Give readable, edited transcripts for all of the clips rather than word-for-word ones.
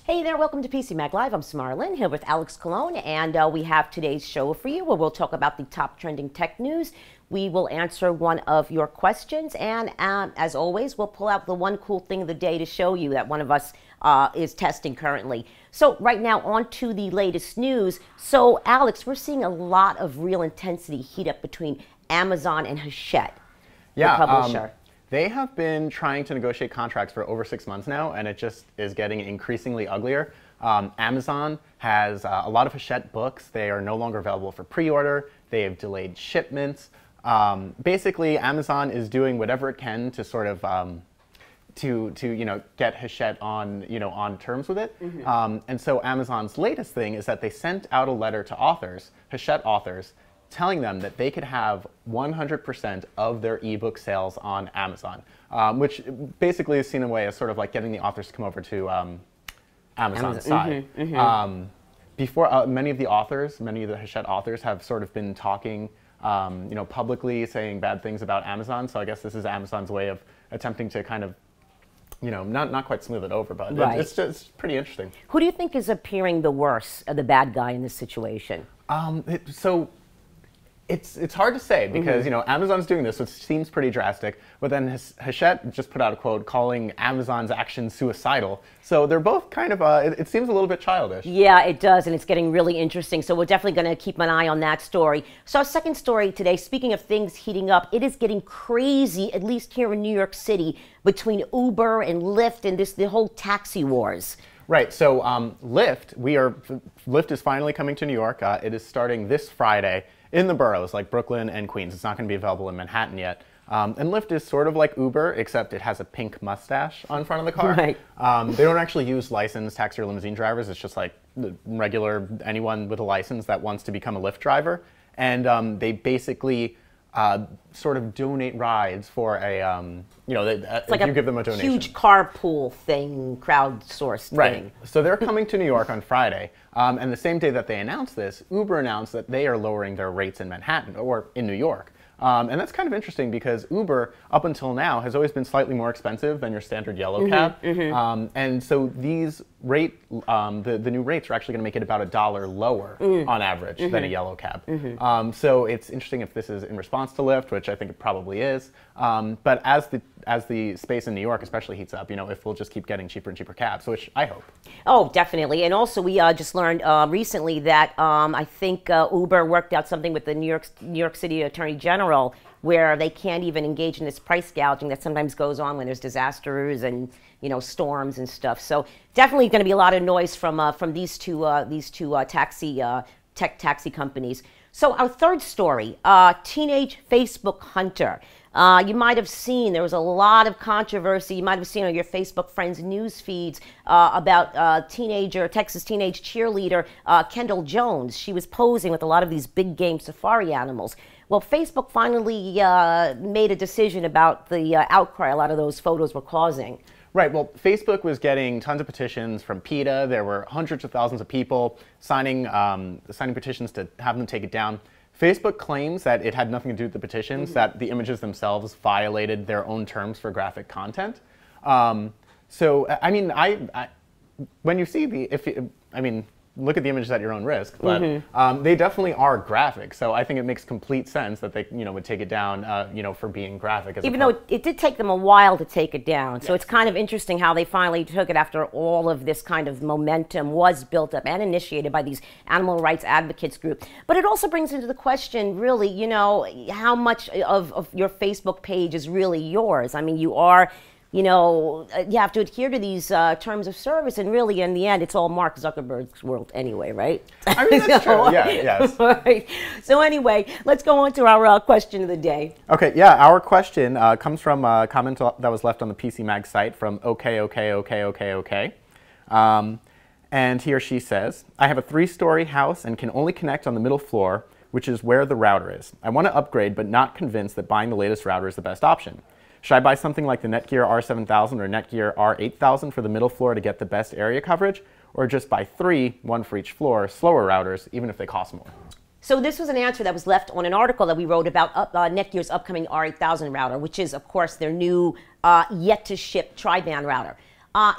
Hey there, welcome to PCMag Live. I'm Smarlin here with Alex Colon, and we have today's show for you where we'll talk about the top trending tech news. We will answer one of your questions, and as always, we'll pull out the one cool thing of the day to show you that one of us is testing currently. So right now, on to the latest news. So Alex, we're seeing a lot of real intensity heat up between Amazon and Hachette, the publisher. They have been trying to negotiate contracts for over 6 months now, and it just is getting increasingly uglier. Amazon has a lot of Hachette books. They are no longer available for pre-order. They have delayed shipments. Basically, Amazon is doing whatever it can to sort of get Hachette on terms with it. And so Amazon's latest thing is that they sent out a letter to authors, Hachette authors, telling them that they could have 100% of their ebook sales on Amazon, which basically is seen in a way as sort of like getting the authors to come over to Amazon's side. Before, many of the Hachette authors have sort of been talking, publicly saying bad things about Amazon. So I guess this is Amazon's way of attempting to kind of, not quite smooth it over, but right. It's pretty interesting. Who do you think is appearing the worst, the bad guy in this situation? It's hard to say because Amazon's doing this, which seems pretty drastic. But then Hachette just put out a quote calling Amazon's action suicidal. So they're both kind of it seems a little bit childish. Yeah, it does, and it's getting really interesting. So we're definitely going to keep an eye on that story. So our second story today, speaking of things heating up, it is getting crazy, at least here in New York City, between Uber and Lyft and the whole taxi wars. Right. So Lyft is finally coming to New York. It is starting this Friday in the boroughs like Brooklyn and Queens. It's not going to be available in Manhattan yet. And Lyft is sort of like Uber, except it has a pink mustache on front of the car. Right. They don't actually use licensed taxi or limousine drivers. It's just like regular anyone with a license that wants to become a Lyft driver. And they basically sort of donate rides for a, it's like you give them a donation. Huge carpool thing, crowdsourced thing. Right. So they're coming to New York on Friday, and the same day that they announced this, Uber announced that they are lowering their rates in Manhattan, or in New York. And that's kind of interesting because Uber, up until now, has always been slightly more expensive than your standard yellow cab. And so these the new rates are actually going to make it about $1 lower on average than a yellow cab. So it's interesting if this is in response to Lyft, which I think it probably is. But as the space in New York especially heats up, if we'll just keep getting cheaper and cheaper cabs, which I hope. Oh, definitely. And also we just learned recently that I think Uber worked out something with the New York City Attorney General where they can't even engage in this price gouging that sometimes goes on when there's disasters and storms and stuff. So definitely going to be a lot of noise from these two taxi companies. So our third story, teenage Facebook hunter. You might have seen there was a lot of controversy. You might have seen on your Facebook friends' news feeds about Texas teenage cheerleader Kendall Jones. She was posing with a lot of these big game safari animals. Well, Facebook finally made a decision about the outcry a lot of those photos were causing. Right. Well, Facebook was getting tons of petitions from PETA. There were hundreds of thousands of people signing petitions to have them take it down. Facebook claims that it had nothing to do with the petitions, that the images themselves violated their own terms for graphic content. So, I mean, when you see look at the images at your own risk, but they definitely are graphic. So I think it makes complete sense that they, would take it down, for being graphic. Even though it did take them a while to take it down. So it's kind of interesting how they finally took it after all of this kind of momentum was built up and initiated by these animal rights advocates group. But it also brings into the question, really, how much of your Facebook page is really yours? I mean, you are you have to adhere to these terms of service, and really, in the end, it's all Mark Zuckerberg's world anyway, right? I mean, that's true. Yeah, yes. Right. So anyway, let's go on to our question of the day. Okay, yeah, our question comes from a comment that was left on the PCMag site from OK. And he or she says, I have a 3-story house and can only connect on the middle floor, which is where the router is. I want to upgrade, but not convinced that buying the latest router is the best option. Should I buy something like the Netgear R7000 or Netgear R8000 for the middle floor to get the best area coverage, or just buy 3, 1 for each floor, slower routers, even if they cost more? So this was an answer that was left on an article that we wrote about Netgear's upcoming R8000 router, which is, of course, their new yet-to-ship tri-band router.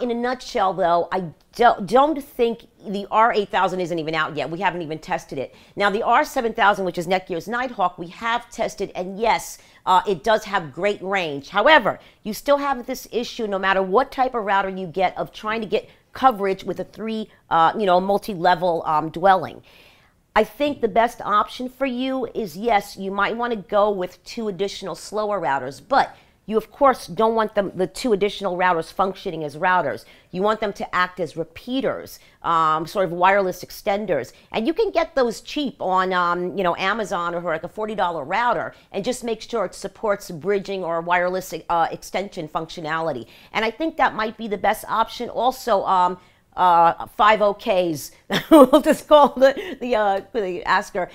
In a nutshell, though, I don't think the R8000 isn't even out yet. We haven't even tested it. Now, the R7000, which is Netgear's Nighthawk, we have tested, and yes, it does have great range. However, you still have this issue, no matter what type of router you get, of trying to get coverage with a multi-level dwelling. I think the best option for you is, yes, you might want to go with 2 additional slower routers, but you, of course, don't want the 2 additional routers functioning as routers. You want them to act as repeaters, sort of wireless extenders. And you can get those cheap on, Amazon or like a $40 router, and just make sure it supports bridging or wireless extension functionality. And I think that might be the best option. Also, 5 OKs, we'll just call the asker.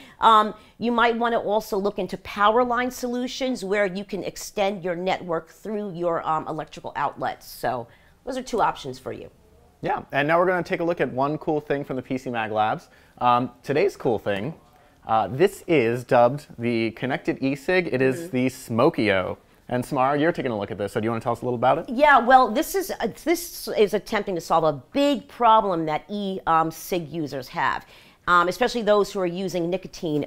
You might want to also look into power line solutions where you can extend your network through your electrical outlets. So those are 2 options for you. Yeah, and now we're going to take a look at one cool thing from the PCMag labs. Today's cool thing, this is dubbed the connected eCig. It is the Smokio. And Samara, you're taking a look at this, so do you want to tell us a little about it? Yeah, well, this is attempting to solve a big problem that eCig users have, especially those who are using nicotine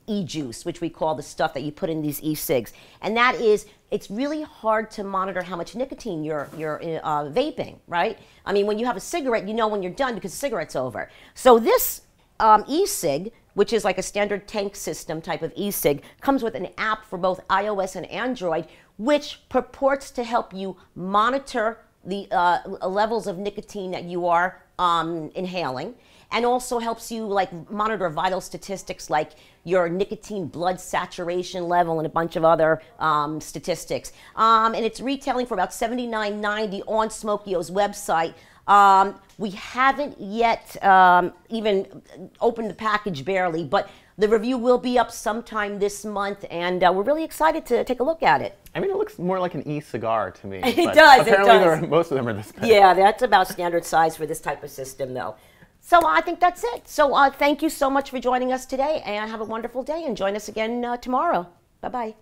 e-juice, which we call the stuff that you put in these eCigs. And that is, it's really hard to monitor how much nicotine you're vaping, right? I mean, when you have a cigarette, you know when you're done because the cigarette's over. So this eCig, which is like a standard tank system type of eCig, comes with an app for both iOS and Android, which purports to help you monitor the levels of nicotine that you are inhaling, and also helps you like monitor vital statistics like your nicotine blood saturation level and a bunch of other statistics. And it's retailing for about $79.90 on Smokio's website. We haven't yet even opened the package, barely, but the review will be up sometime this month, and we're really excited to take a look at it. I mean, it looks more like an e-cigar to me. It does, apparently it does. Most of them are this big. Yeah, that's about standard size for this type of system, though. So I think that's it. So thank you so much for joining us today, and have a wonderful day, and join us again tomorrow. Bye-bye.